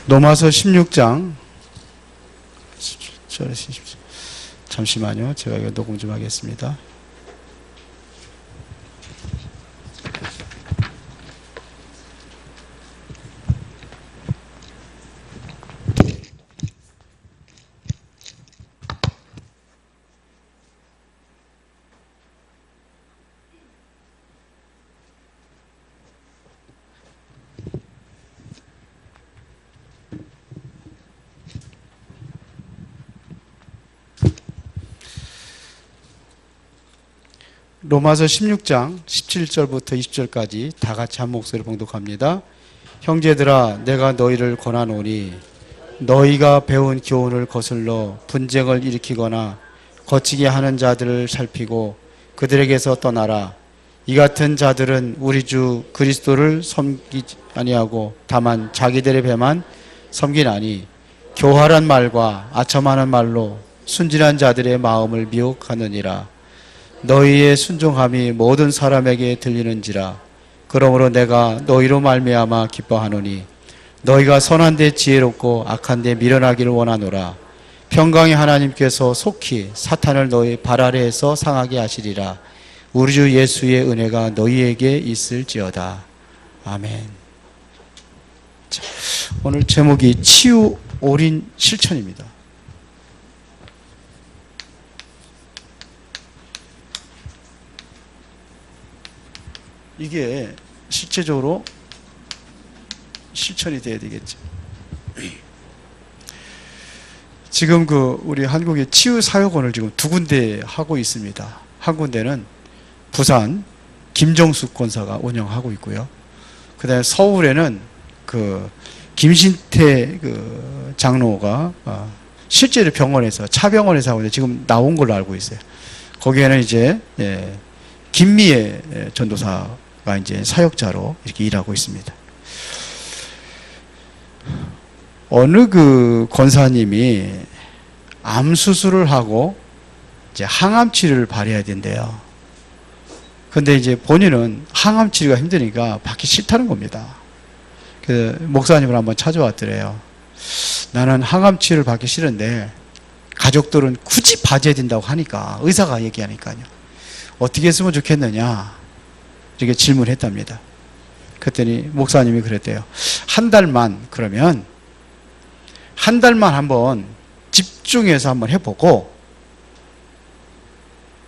로마서 16장 잠시만요. 제가 이거 녹음 좀 하겠습니다. 로마서 16장 17절부터 20절까지 다 같이 한 목소리로 봉독합니다. 형제들아, 내가 너희를 권하노니 너희가 배운 교훈을 거슬러 분쟁을 일으키거나 거치게 하는 자들을 살피고 그들에게서 떠나라. 이 같은 자들은 우리 주 그리스도를 섬기지 아니하고 다만 자기들의 배만 섬기나니 교활한 말과 아첨하는 말로 순진한 자들의 마음을 미혹하느니라. 너희의 순종함이 모든 사람에게 들리는지라. 그러므로 내가 너희로 말미암아 기뻐하노니 너희가 선한 데 지혜롭고 악한 데 미련하기를 원하노라. 평강의 하나님께서 속히 사탄을 너희 발 아래에서 상하게 하시리라. 우리 주 예수의 은혜가 너희에게 있을지어다. 아멘. 자, 오늘 제목이 치유 올인 실천입니다. 이게 실제적으로 실천이 돼야 되겠죠. 지금 우리 한국의 치유사역원을 지금 두 군데 하고 있습니다. 한 군데는 부산 김정숙 권사가 운영하고 있고요. 그 다음에 서울에는 김신태 장로가 실제로 병원에서, 차병원에서 하고 있는데 지금 나온 걸로 알고 있어요. 거기에는 이제, 김미애 전도사가 이제 사역자로 이렇게 일하고 있습니다. 어느 권사님이 암 수술을 하고 이제 항암 치료를 받아야 된대요. 근데 이제 본인은 항암 치료가 힘드니까 받기 싫다는 겁니다. 그래서 목사님을 한번 찾아왔더래요. 나는 항암 치료를 받기 싫은데 가족들은 굳이 받아야 된다고 하니까, 의사가 얘기하니까요. 어떻게 했으면 좋겠느냐 이렇게 질문했답니다. 그랬더니 목사님이 그랬대요. 그러면 한 달만 한번 집중해서 한번 해보고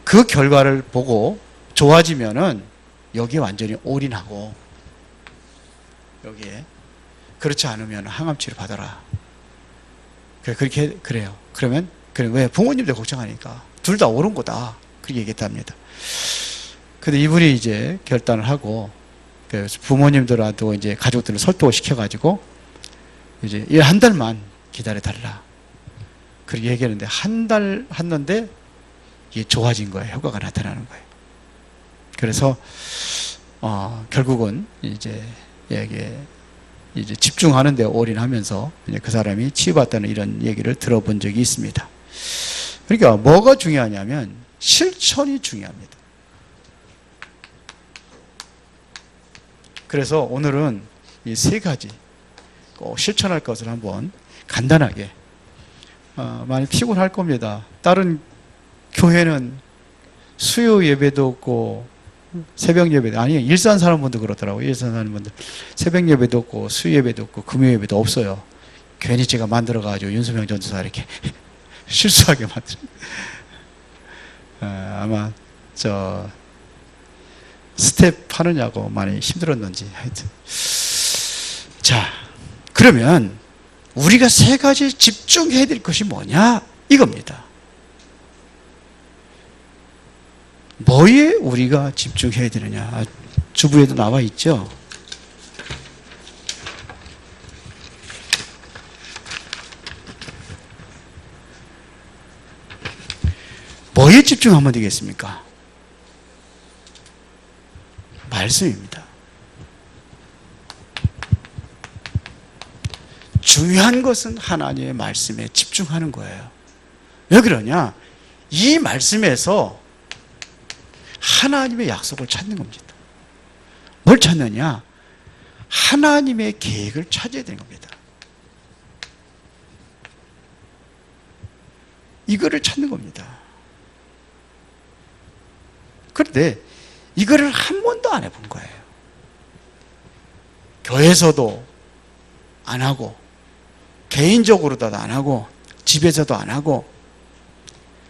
그 결과를 보고 좋아지면은 여기에 완전히 올인하고, 여기에 그렇지 않으면 항암치료 받아라. 그렇게 그래요. 그러면 왜 부모님들 걱정하니까 둘 다 옳은 거다 그렇게 얘기했답니다. 근데 이분이 이제 결단을 하고 부모님들하고 이제 가족들을 설득을 시켜가지고 이제 한 달만 기다려 달라 그렇게 얘기했는데, 한 달 했는데 이게 좋아진 거예요. 효과가 나타나는 거예요. 그래서 결국은 이제 집중하는 데 올인하면서 이제 그 사람이 치유받다는 이런 얘기를 들어본 적이 있습니다. 그러니까 뭐가 중요하냐면 실천이 중요합니다. 그래서 오늘은 이 세 가지 꼭 실천할 것을 한번 간단하게, 많이 피곤할 겁니다. 다른 교회는 수요 예배도 없고 새벽 예배도, 아니 일산 사는 분도 그렇더라고요. 일산 사는 분들 새벽 예배도 없고 수요 예배도 없고 금요 예배도 없어요. 괜히 제가 만들어가지고 윤수명 전도사 이렇게 실수하게 만들어. 아마 스텝 하느냐고 많이 힘들었는지 하여튼. 자, 그러면 우리가 세 가지 집중해야 될 것이 뭐냐 이겁니다. 뭐에 우리가 집중해야 되느냐. 주부에도 나와 있죠. 뭐에 집중하면 되겠습니까? 말씀입니다. 중요한 것은 하나님의 말씀에 집중하는 거예요. 왜 그러냐? 이 말씀에서 하나님의 약속을 찾는 겁니다. 뭘 찾느냐? 하나님의 계획을 찾아야 되는 겁니다. 이거를 찾는 겁니다. 그런데 이거를 한 번도 안 해본 거예요. 교회에서도 안 하고, 개인적으로도 안 하고, 집에서도 안 하고,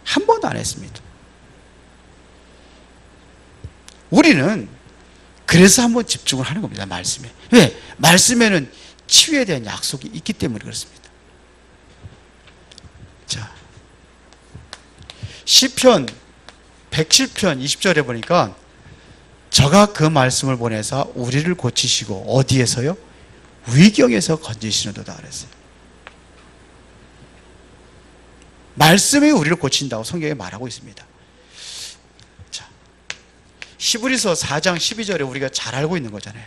한 번도 안 했습니다. 우리는 그래서 한번 집중을 하는 겁니다. 말씀에. 왜? 말씀에는 치유에 대한 약속이 있기 때문에 그렇습니다. 자, 시편 107편 20절에 보니까 저가 그 말씀을 보내서 우리를 고치시고 어디에서요? 위경에서 건지시는도다 그랬어요. 말씀이 우리를 고친다고 성경에 말하고 있습니다. 자, 히브리서 4장 12절에 우리가 잘 알고 있는 거잖아요.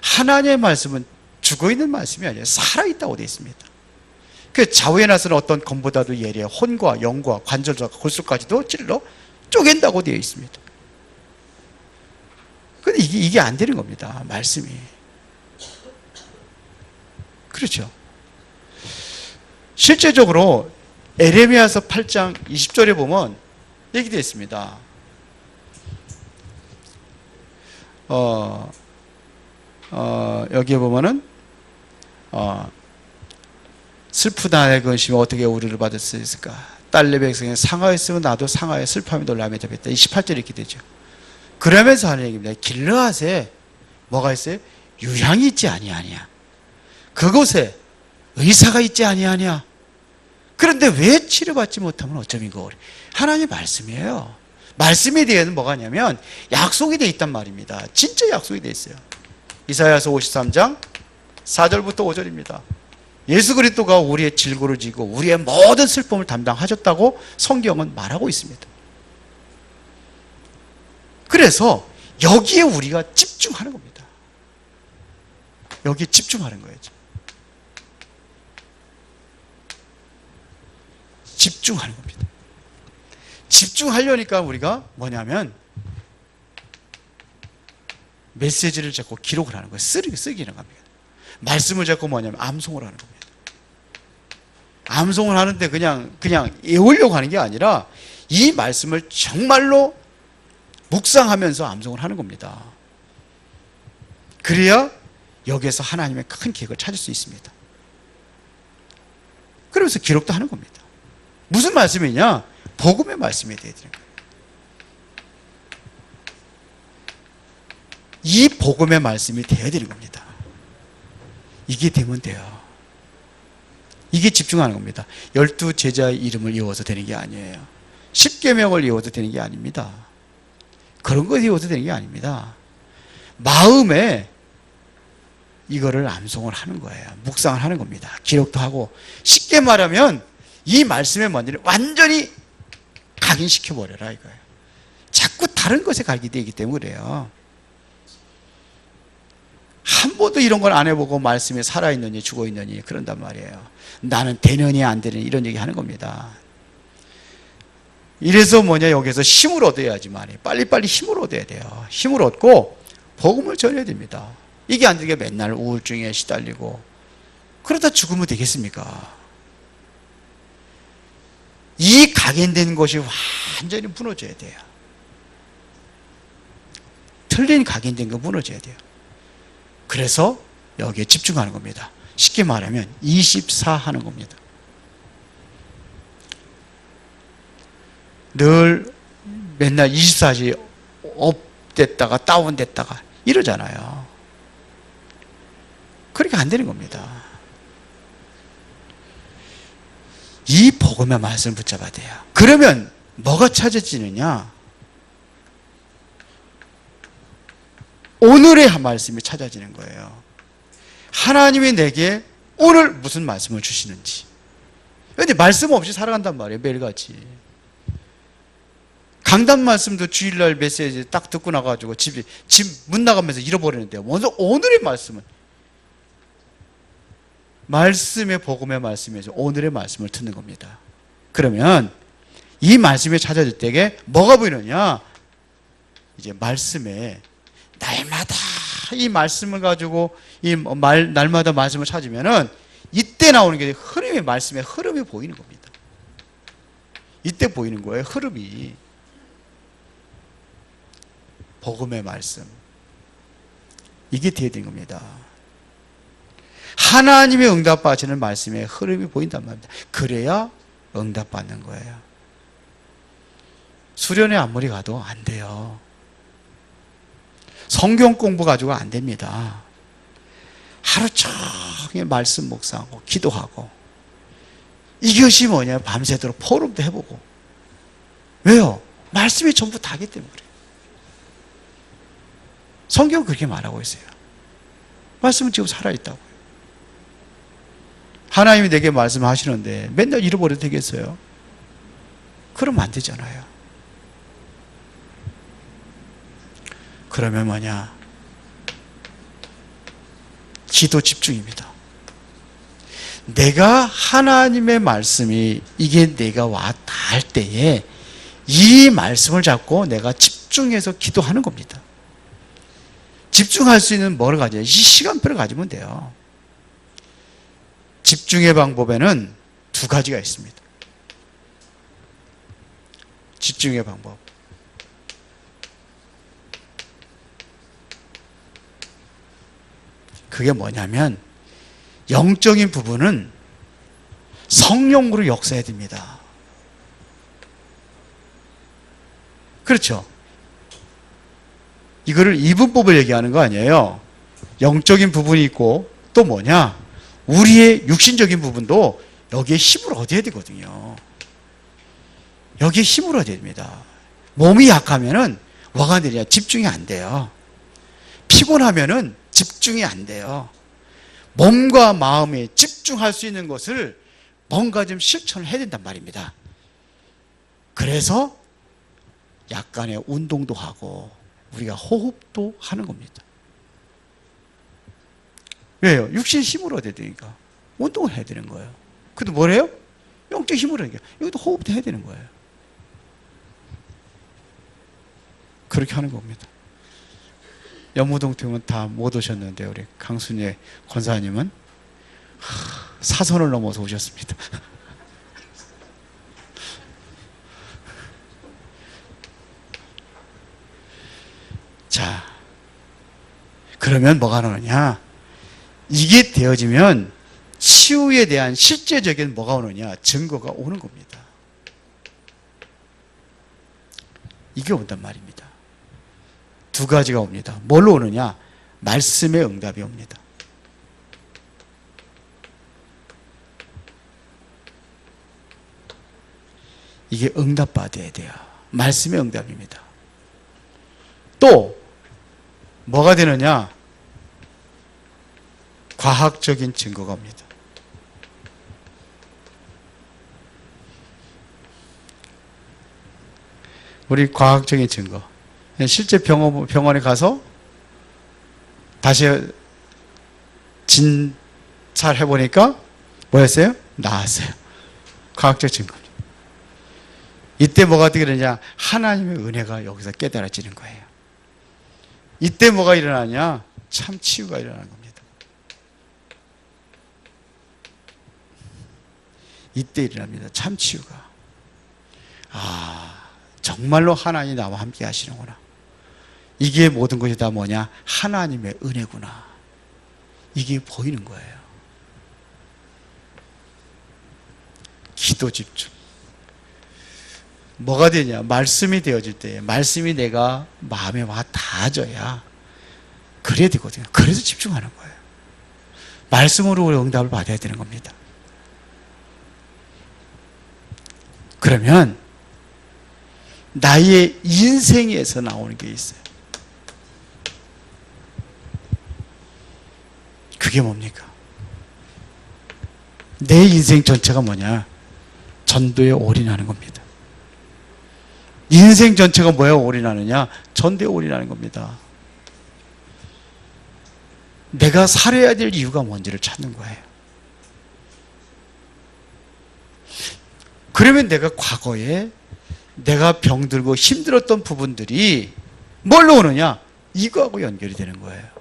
하나님의 말씀은 죽어있는 말씀이 아니에요. 살아있다고 되어 있습니다. 그 좌우에 나서는 어떤 검보다도 예리해 혼과 영과 관절과 골수까지도 찔러 쪼갠다고 되어 있습니다. 근데 이게 안 되는 겁니다. 말씀이. 그렇죠. 실제적으로 에레미야서 8장 20절에 보면 얘기되어 있습니다. 여기에 보면은 슬프다 내 근심이 어떻게 우리를 받을 수 있을까? 딸내 백성이 상하였으면 나도 상하여 슬픔이 놀라며 답했다. 28절에 이렇게 되죠. 그러면서 하는 얘기입니다. 길르앗에 뭐가 있어요? 유향이 있지 아니하냐. 그곳에 의사가 있지 아니하냐. 그런데 왜 치료받지 못하면 어쩌민고. 하나님의 말씀이에요. 말씀에 대해서는 뭐가 있냐면 약속이 되어 있단 말입니다. 진짜 약속이 되어 있어요. 이사야서 53장 4절부터 5절입니다. 예수 그리스도가 우리의 질고를 지고 우리의 모든 슬픔을 담당하셨다고 성경은 말하고 있습니다. 그래서 여기에 우리가 집중하는 겁니다. 여기에 집중하는 거예요. 집중하는 겁니다. 집중하려니까 우리가 뭐냐면 메시지를 자꾸 기록을 하는 거예요. 쓰기는 겁니다. 말씀을 자꾸 뭐냐면 암송을 하는 겁니다. 암송을 하는데 그냥 외우려고 하는 게 아니라 이 말씀을 정말로 묵상하면서 암송을 하는 겁니다. 그래야 여기에서 하나님의 큰 계획을 찾을 수 있습니다. 그러면서 기록도 하는 겁니다. 무슨 말씀이냐? 복음의 말씀이 되어야 되는 거예요. 이 복음의 말씀이 되어야 되는 겁니다. 이게 되면 돼요. 이게 집중하는 겁니다. 12 제자의 이름을 외워서 되는 게 아니에요. 10계명을 외워도 되는 게 아닙니다. 그런 거 외워도 되는 게 아닙니다. 마음에 이거를 암송을 하는 거예요. 묵상을 하는 겁니다. 기록도 하고. 쉽게 말하면 이 말씀의 뭔지를 완전히 각인시켜버려라 이거예요. 자꾸 다른 것에 각인되기 때문에 그래요. 한 번도 이런 걸 안 해보고 말씀이 살아있느니 죽어있느니 그런단 말이에요. 나는 되느니 안 되느니 이런 얘기 하는 겁니다. 이래서 여기서 힘을 얻어야지 말이에요. 빨리빨리 힘을 얻어야 돼요. 힘을 얻고 복음을 전해야 됩니다. 이게 안 되게 맨날 우울증에 시달리고 그러다 죽으면 되겠습니까? 이 각인된 것이 완전히 무너져야 돼요. 틀린 각인된 거 무너져야 돼요. 그래서 여기에 집중하는 겁니다. 쉽게 말하면 24 하는 겁니다. 늘 맨날 24시 업됐다가 다운됐다가 이러잖아요. 그렇게 안 되는 겁니다. 이 복음의 말씀을 붙잡아야 돼요. 그러면 뭐가 찾아지느냐? 오늘의 한 말씀이 찾아지는 거예요. 하나님이 내게 오늘 무슨 말씀을 주시는지. 그런데 말씀 없이 살아간단 말이에요. 매일같이. 강단 말씀도 주일날 메시지 딱 듣고 나가지고 집 문 나가면서 잃어버리는데요. 먼저 오늘의 말씀은 말씀의 복음의 말씀에서 오늘의 말씀을 듣는 겁니다. 그러면 이 말씀이 찾아질 때에 뭐가 보이느냐? 이제 말씀에 날마다 이 말씀을 가지고 날마다 말씀을 찾으면은 이때 나오는 게 흐름이 말씀의 흐름이 보이는 겁니다. 이때 보이는 거예요. 흐름이. 복음의 말씀. 이게 돼야 되는 겁니다. 하나님의 응답받으시는 말씀의 흐름이 보인단 말입니다. 그래야 응답받는 거예요. 수련회 아무리 가도 안 돼요. 성경 공부 가지고 안 됩니다. 하루 종일 말씀 묵상하고 기도하고 이것이 뭐냐? 밤새도록 포럼도 해보고. 왜요? 말씀이 전부 다기 때문에 그래요. 성경은 그렇게 말하고 있어요. 말씀은 지금 살아있다고요. 하나님이 내게 말씀하시는데 맨날 잃어버려도 되겠어요? 그러면 안 되잖아요. 그러면 뭐냐? 기도 집중입니다. 내가 하나님의 말씀이 이게 내가 왔다 할 때에 이 말씀을 잡고 내가 집중해서 기도하는 겁니다. 집중할 수 있는 뭐를 가져야 이 시간표를 가지면 돼요. 집중의 방법에는 두 가지가 있습니다. 집중의 방법. 그게 뭐냐면 영적인 부분은 성령으로 역사해야 됩니다. 그렇죠? 이거를 이분법을 얘기하는 거 아니에요. 영적인 부분이 있고 또 뭐냐? 우리의 육신적인 부분도 여기에 힘을 얻어야 되거든요. 여기에 힘을 얻어야 됩니다. 몸이 약하면은 뭐가 되냐? 집중이 안 돼요. 피곤하면은 집중이 안 돼요. 몸과 마음에 집중할 수 있는 것을 뭔가 좀 실천을 해야 된단 말입니다. 그래서 약간의 운동도 하고 우리가 호흡도 하는 겁니다. 왜요? 육신 힘을 얻어야 되니까 운동을 해야 되는 거예요. 근데 뭘 해요? 영적 힘을 얻으니까 여기도 호흡도 해야 되는 거예요. 그렇게 하는 겁니다. 연무동통은 다 못 오셨는데 우리 강순예 권사님은 사선을 넘어서 오셨습니다. 자, 그러면 뭐가 나오느냐? 이게 되어지면 치유에 대한 실제적인 뭐가 오느냐? 증거가 오는 겁니다. 이게 온단 말입니다. 두 가지가 옵니다. 뭘로 오느냐? 말씀의 응답이 옵니다. 이게 응답받아야 돼요. 말씀의 응답입니다. 또 뭐가 되느냐? 과학적인 증거가 옵니다. 우리 과학적인 증거. 실제 병원에 가서 다시 진찰해보니까 뭐였어요? 나았어요. 과학적 증거입니다. 이때 뭐가 어떻게 되느냐? 하나님의 은혜가 여기서 깨달아지는 거예요. 이때 뭐가 일어나냐? 참 치유가 일어나는 겁니다. 이때 일어납니다. 참 치유가. 아, 정말로 하나님이 나와 함께 하시는구나. 이게 모든 것이 다 뭐냐? 하나님의 은혜구나. 이게 보이는 거예요. 기도 집중. 뭐가 되냐? 말씀이 되어질 때, 말씀이 내가 마음에 와 닿아져야 그래야 되거든요. 그래서 집중하는 거예요. 말씀으로 우리 응답을 받아야 되는 겁니다. 그러면 나의 인생에서 나오는 게 있어요. 그게 뭡니까? 내 인생 전체가 뭐냐? 전도에 올인하는 겁니다. 인생 전체가 뭐에 올인하느냐? 전도에 올인하는 겁니다. 내가 살아야 될 이유가 뭔지를 찾는 거예요. 그러면 내가 과거에 내가 병들고 힘들었던 부분들이 뭘로 오느냐? 이거하고 연결이 되는 거예요.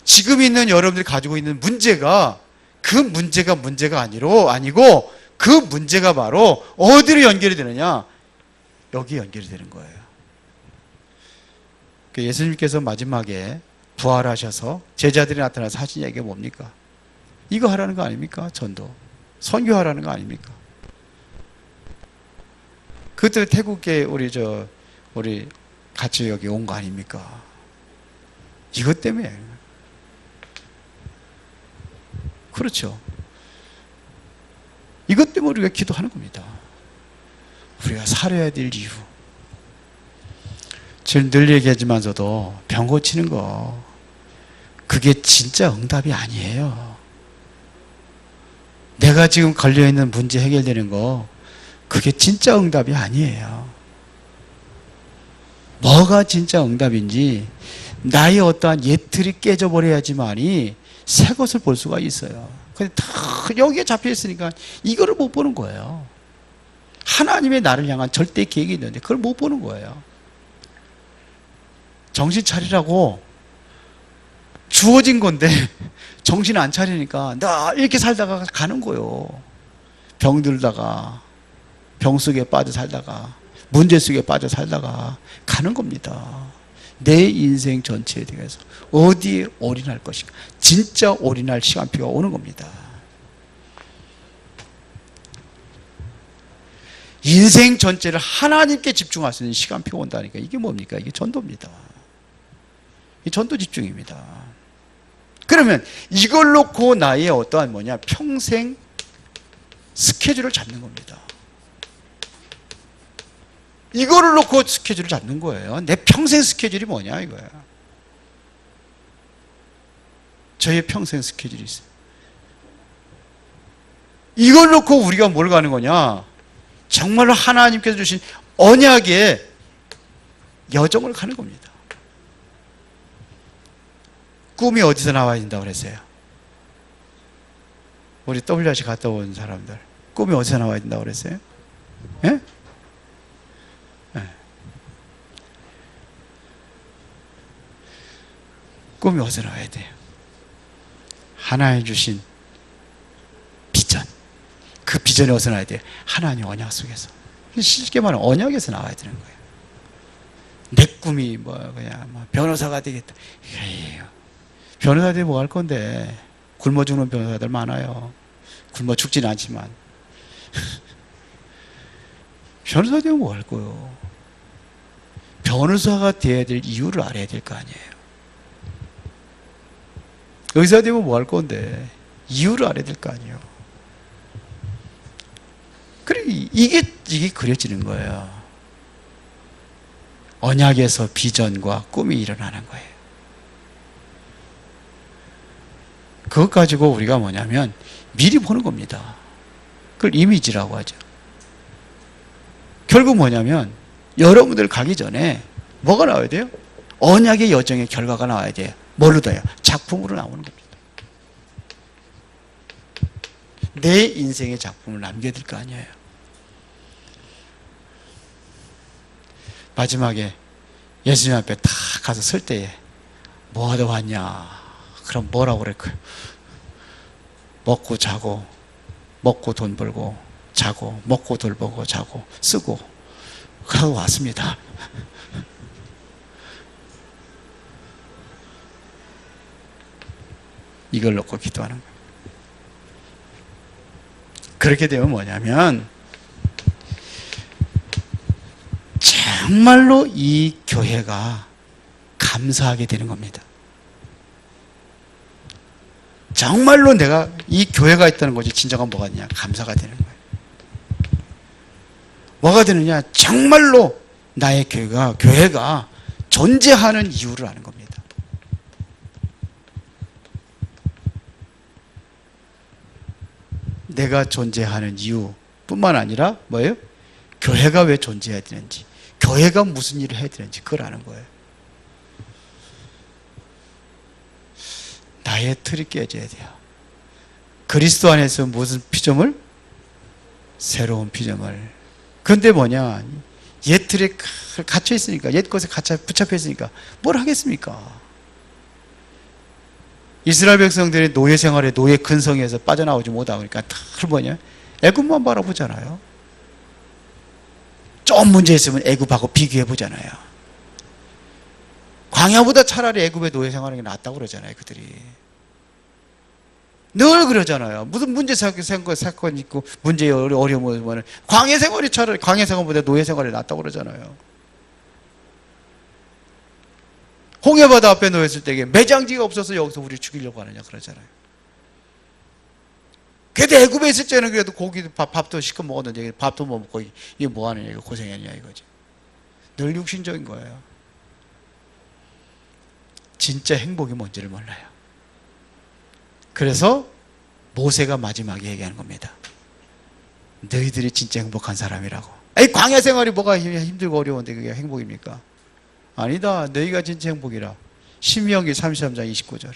지금 있는 여러분들이 가지고 있는 문제가 그 문제가 아니고 그 문제가 바로 어디로 연결이 되느냐? 여기 연결이 되는 거예요. 예수님께서 마지막에 부활하셔서 제자들이 나타나서 하신 얘기가 뭡니까? 이거 하라는 거 아닙니까? 전도. 선교하라는 거 아닙니까? 그때 태국에 우리 같이 여기 온 거 아닙니까? 이것 때문에. 그렇죠. 이것 때문에 우리가 기도하는 겁니다. 우리가 살아야 될 이유. 지금 늘 얘기하지만서도 병 고치는 거, 그게 진짜 응답이 아니에요. 내가 지금 걸려있는 문제 해결되는 거, 그게 진짜 응답이 아니에요. 뭐가 진짜 응답인지 나의 어떠한 예틀이 깨져버려야지만이 새 것을 볼 수가 있어요. 근데 다 여기에 잡혀 있으니까 이거를 못 보는 거예요. 하나님의 나를 향한 절대 계획이 있는데 그걸 못 보는 거예요. 정신 차리라고 주어진 건데 정신 안 차리니까 나 이렇게 살다가 가는 거예요. 병들다가, 병 속에 빠져 살다가, 문제 속에 빠져 살다가 가는 겁니다. 내 인생 전체에 대해서 어디에 올인할 것인가, 진짜 올인할 시간표가 오는 겁니다. 인생 전체를 하나님께 집중할 수 있는 시간표가 온다니까. 이게 뭡니까? 이게 전도입니다. 이 전도 집중입니다. 그러면 이걸 놓고 나의 어떠한 평생 스케줄을 잡는 겁니다. 이거를 놓고 스케줄을 잡는 거예요. 내 평생 스케줄이 뭐냐 이거야. 저의 평생 스케줄이 있어요. 이걸 놓고 우리가 뭘 가는 거냐? 정말로 하나님께서 주신 언약의 여정을 가는 겁니다. 꿈이 어디서 나와야 된다고 그랬어요? 우리 WRC 갔다 온 사람들, 꿈이 어디서 나와야 된다고 그랬어요? 예? 예. 꿈이 어디서 나와야 돼요? 하나님 주신 비전. 그 비전이 어디서 나와야 돼요? 하나님 언약 속에서. 쉽게 말하면 언약에서 나와야 되는 거예요. 내 꿈이 변호사가 되겠다. 변호사 되면 뭐 할 건데? 굶어 죽는 변호사들 많아요. 굶어 죽지는 않지만. 변호사 되면 뭐 할 거예요? 변호사가 돼야 될 이유를 알아야 될 거 아니에요. 의사 되면 뭐 할 건데? 이유를 알아야 될 거 아니에요. 그래, 이게 그려지는 거예요. 언약에서 비전과 꿈이 일어나는 거예요. 그것 가지고 우리가 뭐냐면 미리 보는 겁니다. 그걸 이미지라고 하죠. 결국 뭐냐면 여러분들 가기 전에 뭐가 나와야 돼요? 언약의 여정의 결과가 나와야 돼요. 뭘로 돼요? 작품으로 나오는 겁니다. 내 인생의 작품을 남겨야 될 거 아니에요. 마지막에 예수님 앞에 딱 가서 설 때에 뭐 하다 왔냐? 그럼 뭐라고 그럴까요? 먹고 자고, 먹고 돈 벌고 자고, 먹고 돈 벌고 자고 쓰고 그러고 왔습니다. 이걸 놓고 기도하는 거예요. 그렇게 되면 뭐냐면 정말로 이 교회가 감사하게 되는 겁니다. 정말로 내가 이 교회가 있다는 것이 진정한 뭐가 되냐? 감사가 되는 거예요. 뭐가 되느냐? 정말로 나의 교회가 존재하는 이유를 아는 겁니다. 내가 존재하는 이유뿐만 아니라 뭐예요? 교회가 왜 존재해야 되는지, 교회가 무슨 일을 해야 되는지 그걸 아는 거예요. 나의 틀이 깨져야 돼요. 그리스도 안에서 무슨 피조물? 새로운 피조물. 그런데 뭐냐? 옛 틀에 갇혀 있으니까, 옛 것에 붙잡혀 있으니까 뭘 하겠습니까? 이스라엘 백성들이 노예 생활에 노예 근성에서 빠져나오지 못하니까 다 뭐냐? 애굽만 바라보잖아요. 좀 문제 있으면 애굽하고 비교해 보잖아요. 광야보다 차라리 애굽의 노예 생활하는 게 낫다고 그러잖아요. 그들이 늘 그러잖아요. 무슨 문제 사건 있고 문제 어려움 오면 광야 생활이 차라리 광야 생활보다 노예 생활이 낫다고 그러잖아요. 홍해바다 앞에 놓였을 때 매장지가 없어서 여기서 우리 죽이려고 하느냐 그러잖아요. 그래도 애굽에 있을 때는 그래도 고기도 밥도 시켜 먹었는데 밥도 못 먹고 이게 뭐 하느냐 이거 고생했냐 이거지. 늘 육신적인 거예요. 진짜 행복이 뭔지를 몰라요. 그래서 모세가 마지막에 얘기하는 겁니다. 너희들이 진짜 행복한 사람이라고. 에이, 광야 생활이 뭐가 힘들고 어려운데 그게 행복입니까? 아니다. 너희가 진짜 행복이라. 신명기 33장 29절에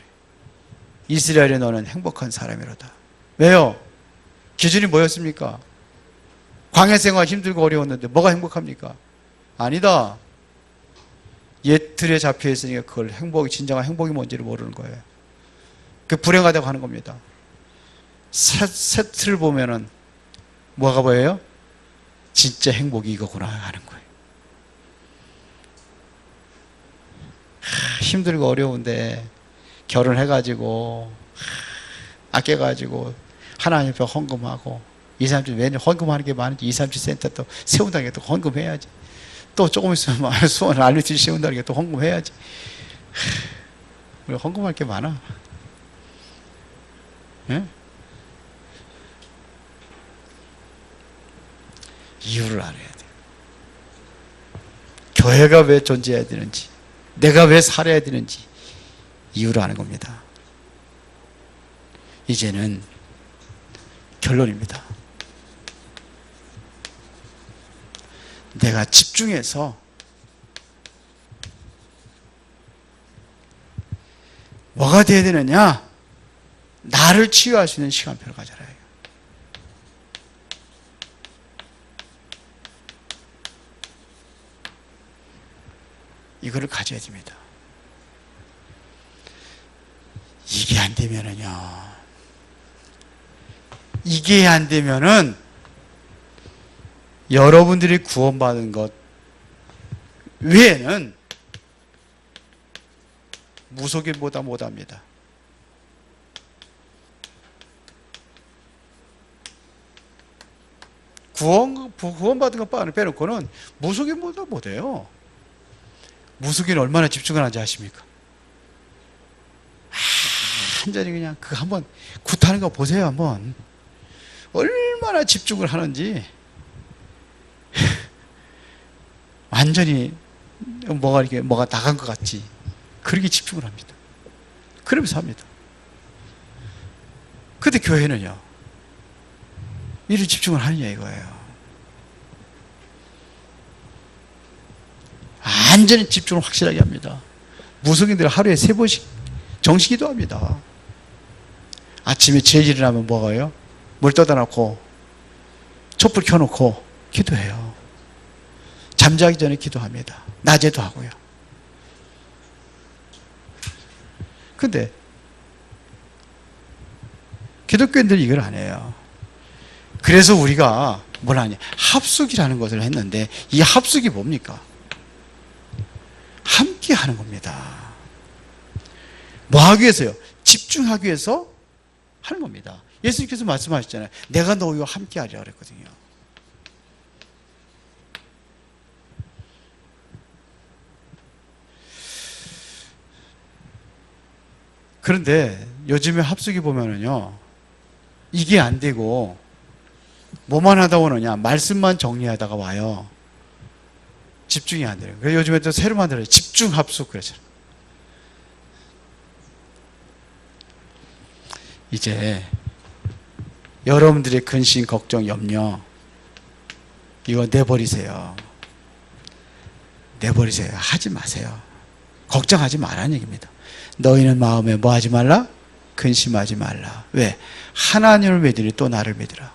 이스라엘의 너는 행복한 사람이로다. 왜요? 기준이 뭐였습니까? 광야 생활 힘들고 어려웠는데 뭐가 행복합니까? 아니다. 옛 틀에 잡혀 있으니까 그걸 진정한 행복이 뭔지를 모르는 거예요. 그 불행하다고 하는 겁니다. 새 틀을 보면은 뭐가 보여요? 진짜 행복이 이거구나 하는 거예요. 힘들고 어려운데 결혼해가지고 아껴가지고 하나님 앞에 헌금하고 2, 3주 매년 헌금하는 게 많은지 2, 3주 센터 또 세운다는 게 또 헌금해야지. 또 조금 있으면 수원 알루티 세운다는 게 또 헌금해야지. 우리 헌금할 게 많아. 예? 이유를 알아야 돼. 교회가 왜 존재해야 되는지, 내가 왜 살아야 되는지 이유를 아는 겁니다. 이제는 결론입니다. 내가 집중해서 뭐가 돼야 되느냐? 나를 치유할 수 있는 시간표를 가져라. 이거를 가져야 됩니다. 이게 안 되면은요. 이게 안 되면은 여러분들이 구원받은 것 외에는 무속인보다 못합니다. 구원받은 것 빼놓고는 무속인보다 못해요. 무속인은 얼마나 집중을 하는지 아십니까? 완전히 그냥 그 한번 굿하는 거 보세요. 한번 얼마나 집중을 하는지. 완전히 뭐가 나간 것 같지. 그렇게 집중을 합니다. 그러면서 합니다. 근데 교회는요, 이런 집중을 하느냐 이거예요. 완전히 집중을 확실하게 합니다. 무속인들은 하루에 3번씩 정식기도 합니다. 아침에 제일 일어나면 뭐가요? 물 떠다 놓고 촛불 켜놓고 기도해요. 잠자기 전에 기도합니다. 낮에도 하고요. 근데 기독교인들이 이걸 안 해요. 그래서 우리가 뭘 하냐? 합숙이라는 것을 했는데 이 합숙이 뭡니까? 함께 하는 겁니다. 뭐 하기 위해서요? 집중하기 위해서 하는 겁니다. 예수님께서 말씀하셨잖아요. 내가 너희와 함께 하리라 그랬거든요. 그런데 요즘에 합숙이 보면은요, 이게 안 되고 뭐만 하다 오느냐? 말씀만 정리하다가 와요. 집중이 안 돼요. 그래서 요즘에 또 새로 만들어요. 집중 합숙 그러죠. 이제 여러분들의 근심, 걱정, 염려 이거 내버리세요. 내버리세요. 하지 마세요. 걱정하지 말라는 얘기입니다. 너희는 마음에 뭐 하지 말라? 근심하지 말라. 왜? 하나님을 믿으니 또 나를 믿으라.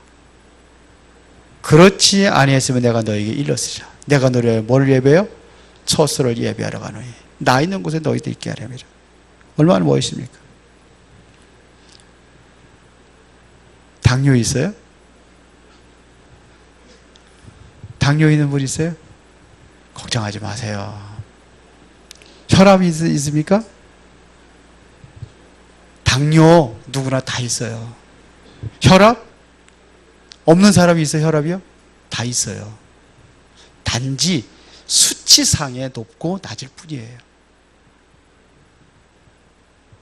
그렇지 아니했으면 내가 너에게 일렀으리라. 내가 너를 뭘 예배해요? 처소를 예배하러 가노니 나 있는 곳에 너희도 있게 하려니라. 얼마나 멋있습니까? 당뇨 있어요? 당뇨 있는 분 있어요? 걱정하지 마세요. 혈압이 있습니까? 당뇨 누구나 다 있어요. 혈압? 없는 사람이 있어요, 혈압이요? 다 있어요. 단지 수치상에 높고 낮을 뿐이에요.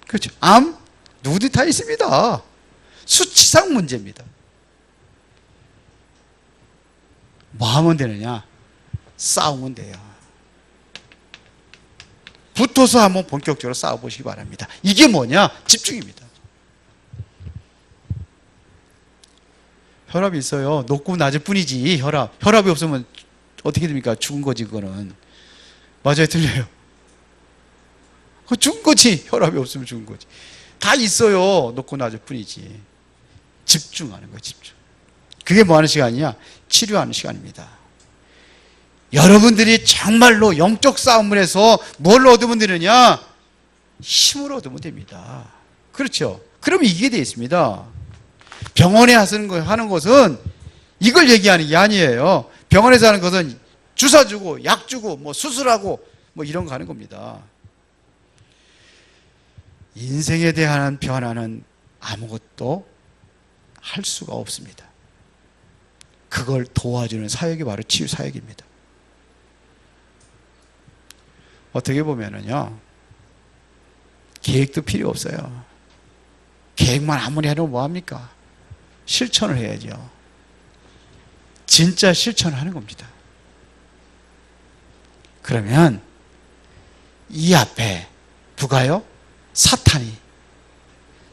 그렇죠. 암? 누구든 다 있습니다. 수치상 문제입니다. 뭐 하면 되느냐? 싸우면 돼요. 붙어서 한번 본격적으로 싸워보시기 바랍니다. 이게 뭐냐? 집중입니다. 혈압이 있어요. 높고 낮을 뿐이지. 혈압이 없으면 어떻게 됩니까? 죽은 거지, 그거는. 맞아요, 틀려요? 죽은 거지. 혈압이 없으면 죽은 거지. 다 있어요. 높고 낮을 뿐이지. 집중하는 거예요, 집중. 그게 뭐 하는 시간이냐? 치료하는 시간입니다. 여러분들이 정말로 영적 싸움을 해서 뭘 얻으면 되느냐? 힘을 얻으면 됩니다. 그렇죠? 그럼 이기게 되어 있습니다. 병원에 하는 것은 이걸 얘기하는 게 아니에요. 병원에서 하는 것은 주사 주고 약 주고 뭐 수술하고 뭐 이런 거 하는 겁니다. 인생에 대한 변화는 아무것도 할 수가 없습니다. 그걸 도와주는 사역이 바로 치유 사역입니다. 어떻게 보면은요, 계획도 필요 없어요. 계획만 아무리 해놓으면 뭐합니까? 실천을 해야죠. 진짜 실천을 하는 겁니다. 그러면 이 앞에 누가요?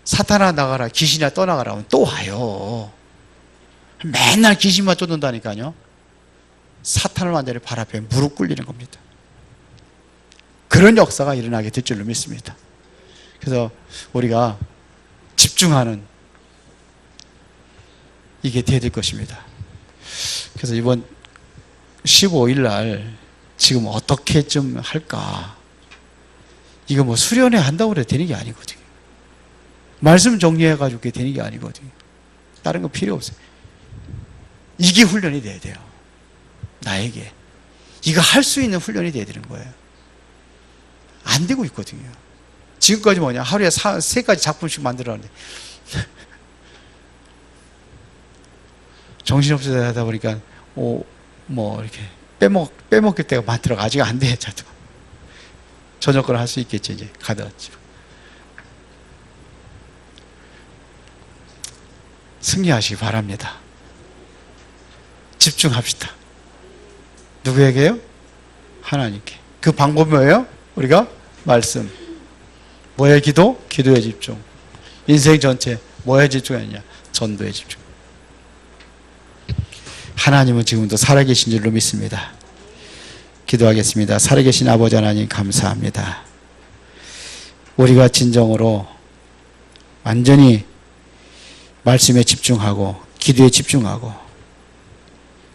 사탄아 나가라, 귀신이나 떠나가라 하면 또 와요. 맨날 귀신만 쫓는다니까요. 사탄을 완전히 발 앞에 무릎 꿇리는 겁니다. 그런 역사가 일어나게 될 줄로 믿습니다. 그래서 우리가 집중하는 이게 돼야 될 것입니다. 그래서 이번 15일 날 지금 어떻게 좀 할까? 이거 뭐 수련회 한다고 해도 되는 게 아니거든요. 말씀 정리해가지고 그게 되는 게 아니거든요. 다른 거 필요 없어요. 이게 훈련이 돼야 돼요. 나에게. 이거 할 수 있는 훈련이 돼야 되는 거예요. 안 되고 있거든요. 지금까지 뭐냐? 하루에 3가지 작품씩 만들었는데 정신없어서 하다 보니까 뭐 이렇게 빼먹을 때가 많더라고. 아직 안 돼. 저도 저녁 걸 할 수 있겠지. 이제 가다가 승리하시기 바랍니다. 집중합시다. 누구에게요? 하나님께. 그 방법이 뭐예요? 우리가 말씀. 뭐에 기도? 기도에 집중. 인생 전체 뭐에 집중하느냐? 전도에 집중. 하나님은 지금도 살아계신 줄로 믿습니다. 기도하겠습니다. 살아계신 아버지 하나님 감사합니다. 우리가 진정으로 완전히 말씀에 집중하고 기도에 집중하고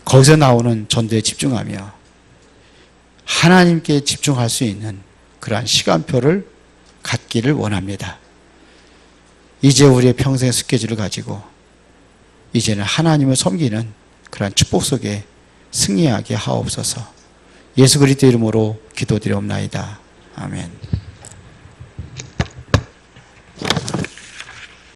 거기서 나오는 전도에 집중하며 하나님께 집중할 수 있는 그러한 시간표를 갖기를 원합니다. 이제 우리의 평생 스케줄을 가지고 이제는 하나님을 섬기는 그러한 축복 속에 승리하게 하옵소서. 예수 그리스도 이름으로 기도드리옵나이다. 아멘.